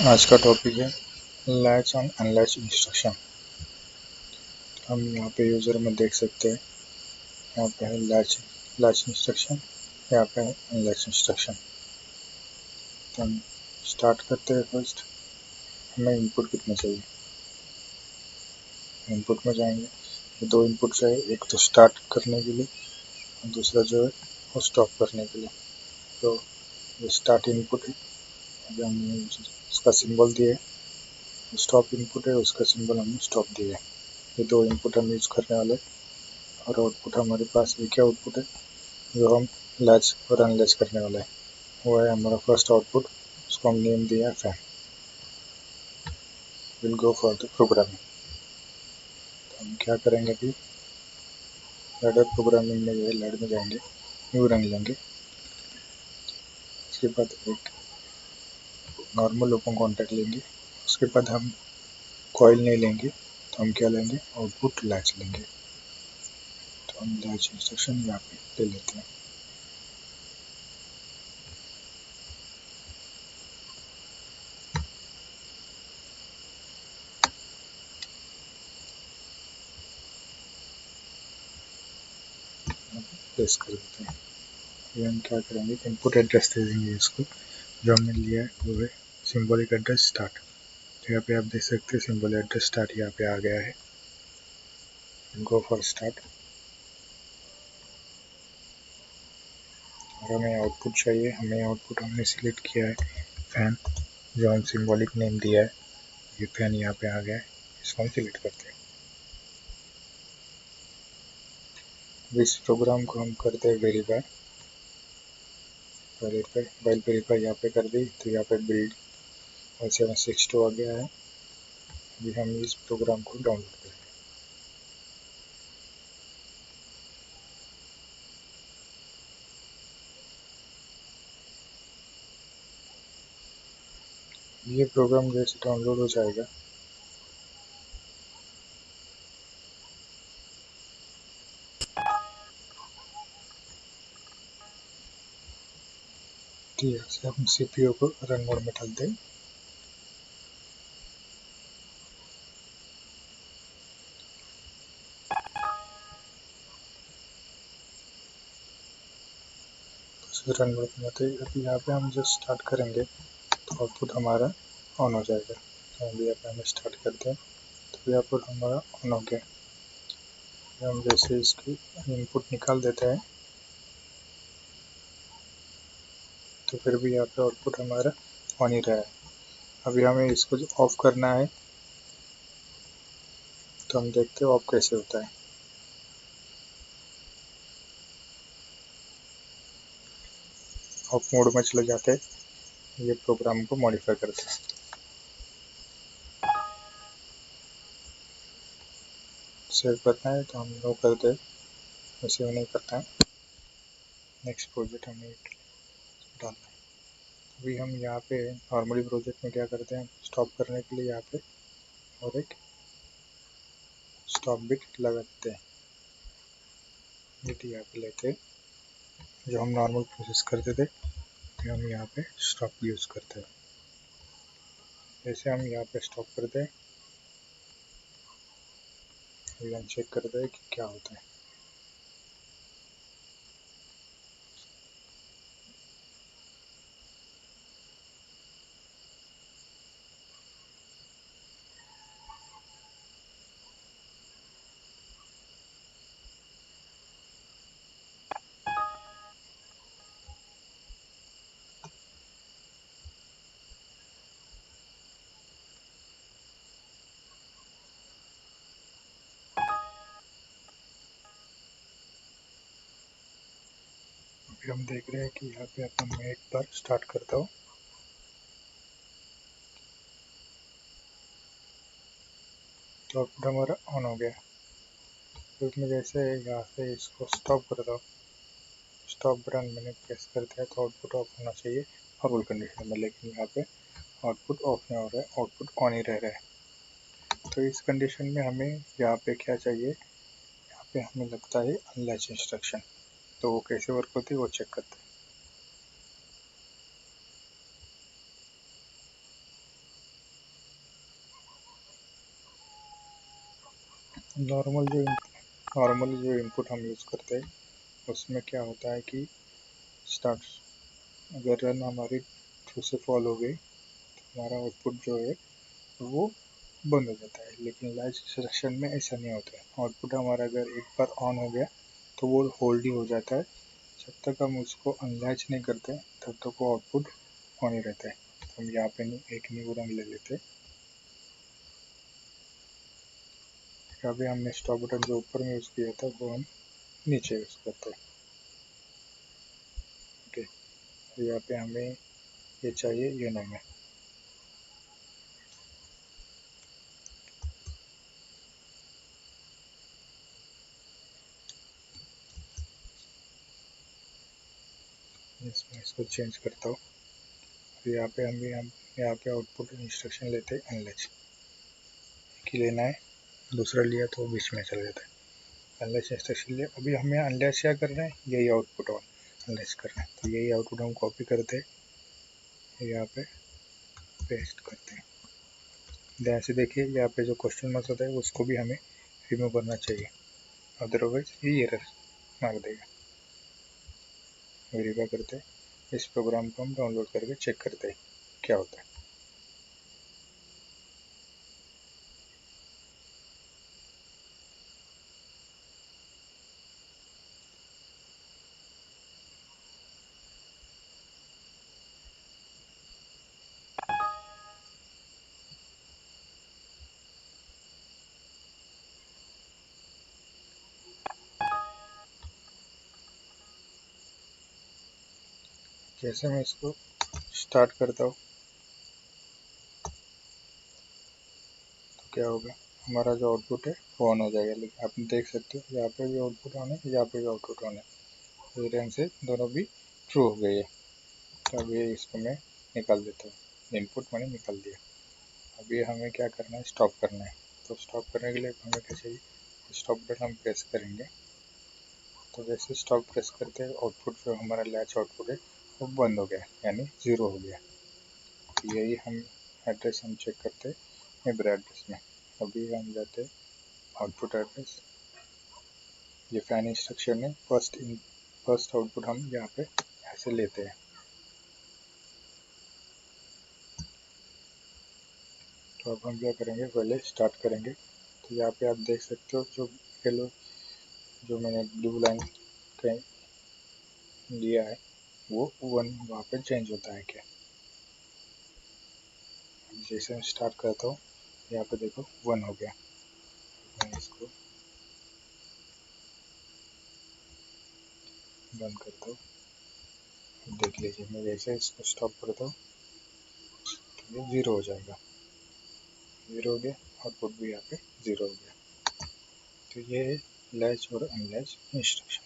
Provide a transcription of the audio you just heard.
आज का टॉपिक है लैच एंड अनलैच इंस्ट्रक्शन। हम यहाँ पे यूज़र में देख सकते हैं, यहाँ पे है लैच इंस्ट्रक्शन, यहाँ पे है अनलैच इंस्ट्रक्शन। तो हम स्टार्ट करते हैं। फर्स्ट हमें इनपुट कितने चाहिए, इनपुट में जाएंगे। दो इनपुट चाहिए, एक तो स्टार्ट करने के लिए और दूसरा जो है वो स्टॉप करने के लिए। तो ये स्टार्ट इनपुट है, अभी हमने उसका सिंबल दिया है। स्टॉप इनपुट है, उसका सिंबल हमने स्टॉप दिया है। ये दो इनपुट हम यूज़ करने वाले, और आउटपुट हमारे पास एक ही आउटपुट है जो हम लैच और अनलैच करने वाले हैं। वो है हमारा फर्स्ट आउटपुट, उसको हम नेम दिया है fan. Will go for the programming. तो हम क्या करेंगे अभी, लैडर प्रोग्रामिंग में जो है लैड में जाएंगे, न्यू रन लेंगे। उसके बाद एक नॉर्मल ओपन कॉन्टैक्ट लेंगे। उसके बाद हम कॉइल नहीं लेंगे, तो हम क्या लेंगे, आउटपुट लैच लेंगे। तो हम लैच इंस्ट्रक्शन यहाँ पे ले लेते हैं। प्लेस कर देते हैं। ये हम क्या करेंगे, इनपुट एड्रेस दे देंगे इसको। जो हमने लिया है वो है सिंबॉलिक एड्रेस स्टार्ट। तो यहाँ पे आप देख सकते हैं सिंबल एड्रेस स्टार्ट यहाँ पे आ गया है। Go for start. और हमें आउटपुट चाहिए, हमें आउटपुट हमने सिलेक्ट किया है फैन, जो हम सिंबॉलिक नेम दिया है। ये फैन यहाँ पे आ गया है, इसको हम सिलेक्ट करते हैं। इस प्रोग्राम को हम करते हैं वेरीफाई। वाइल वेरीफाई यहाँ पे कर दी, तो यहाँ पे बिल्ड 1762 आ गया है। अभी हम इस प्रोग्राम को डाउनलोड करेंगे। ये प्रोग्राम जैसे डाउनलोड हो जाएगा, तो यहाँ से हम CPU को रन मोड में डालते हैं। रन मोड में आते ही अभी यहाँ पे हम जब स्टार्ट करेंगे तो आउटपुट हमारा ऑन हो जाएगा। तो अभी यहाँ पे हम स्टार्ट करते हैं, तो आउटपुट हमारा ऑन हो गया। हम जैसे इसकी इनपुट निकाल देते हैं, तो फिर भी यहाँ पे आउटपुट हमारा ऑन ही रहा है। अभी हमें इसको जो ऑफ करना है, तो हम देखते हैं ऑफ कैसे होता है। ऑफ मोड में चले जाते हैं, ये प्रोग्राम को मॉडिफाई करते हैं। सेव करना है तो हम नो करते हैं, सेव नहीं करता है। नेक्स्ट प्रोजेक्ट हमें डालना है। अभी हम यहाँ पे नॉर्मली प्रोजेक्ट में क्या करते हैं, स्टॉप करने के लिए यहाँ पे और एक स्टॉप बिट लगा देते हैं। बिट यहाँ पे लेते हैं, जो हम नॉर्मल प्रोसेस करते थे हम यहाँ पे स्टॉप यूज़ करते हैं। जैसे हम यहाँ पे स्टॉप करते हैं, अभी हम चेक करते हैं कि क्या होता है। अभी हम देख रहे हैं कि यहाँ पे अपन मैं एक बार स्टार्ट करता हूँ, तो आउटपुट हमारा ऑन हो गया। फिर मैं जैसे यहाँ से इसको स्टॉप करता हूँ, स्टॉप बटन मैंने प्रेस कर दिया, तो आउटपुट ऑफ होना चाहिए नॉर्मल कंडीशन में, लेकिन यहाँ पे आउटपुट ऑफ नहीं हो रहा है, आउटपुट ऑन ही रह रहा है। तो इस कंडीशन में हमें यहाँ पे क्या चाहिए, यहाँ पे हमें लगता है अनलैच इंस्ट्रक्शन। तो वो कैसे वर्क होती है वो चेक करते हैं। नॉर्मली जो इनपुट हम यूज़ करते हैं उसमें क्या होता है कि स्टार्ट अगर रन हमारी ट्रू से फॉल हो गई तो हमारा आउटपुट जो है वो बंद हो जाता है। लेकिन लैच इंस्ट्रक्शन में ऐसा नहीं होता है। आउटपुट हमारा अगर एक बार ऑन हो गया तो वो होल्ड ही हो जाता है। जब तक हम उसको अनलैच नहीं करते तब तक वो आउटपुट ऑन ही रहता है। तो हम यहाँ पे एक न्यू रन ले लेते हैं। अभी हमने स्टॉप बटन जो ऊपर में यूज़ किया था वो हम नीचे यूज़ करते हैं। ओके, तो यहाँ पे हमें ये चाहिए, ये नहीं है। इसमें इसको चेंज करता हूँ। तो यहाँ पे हम यहाँ पे आउटपुट इंस्ट्रक्शन लेते हैं अनलैच की लेना है, दूसरा लिया तो बीच में चला जाता है। अनलैच इंस्ट्रक्शन लिया, अभी हमें अनलैच क्या करना है, यही आउटपुट और अनलैच करना है। तो यही आउटपुट हम कॉपी करते हैं, यहाँ पे पेस्ट करते हैं। ध्यान से देखिए, यहाँ पे जो क्वेश्चन मार्क्स होता है उसको भी हमें रिमूव करना चाहिए, अदरवाइज ये एरर मार देगा। वेरीफाई करते हैं, इस प्रोग्राम को हम डाउनलोड करके चेक करते हैं क्या होता है। जैसे मैं इसको स्टार्ट करता हूँ तो क्या होगा, हमारा जो आउटपुट है वो ऑन हो जाएगा। लेकिन आप देख सकते हो यहाँ पे भी आउटपुट ऑन है, यहाँ पे भी आउटपुट ऑन है। इस ढंग से दोनों भी ट्रू हो गई है। तो अभी इसको मैं निकाल देता हूँ, इनपुट मैंने निकाल दिया। अभी हमें क्या करना है, स्टॉप करना है। तो स्टॉप करने के लिए हमें क्या चाहिए, स्टॉप बटन हम प्रेस करेंगे। तो जैसे स्टॉप प्रेस करते हैं आउटपुट जो हमारा लैच आउटपुट है वो बंद हो गया, यानी ज़ीरो हो गया। तो यही हम एड्रेस हम चेक करते हैं मेरे एड्रेस में। अभी हम जाते हैं आउटपुट एड्रेस, ये फैन इंस्ट्रक्शन है, फर्स्ट आउटपुट हम यहाँ पे ऐसे लेते हैं। तो अब हम क्या करेंगे, पहले स्टार्ट करेंगे। तो यहाँ पे आप देख सकते हो जो येलो जो मैंने ब्लू लाइन कहीं लिया है वो वन वहाँ पे चेंज होता है क्या। जैसे मैं स्टार्ट करता हूँ यहाँ पे देखो वन हो गया। मैं इसको बंद करता हूँ, देख लीजिए मैं जैसे इसको स्टॉप करता हूँ तो ये ज़ीरो हो जाएगा। ज़ीरो हो गया, आउटपुट भी यहाँ पे ज़ीरो हो गया। तो ये है लैच और अनलैच इंस्ट्रक्शन।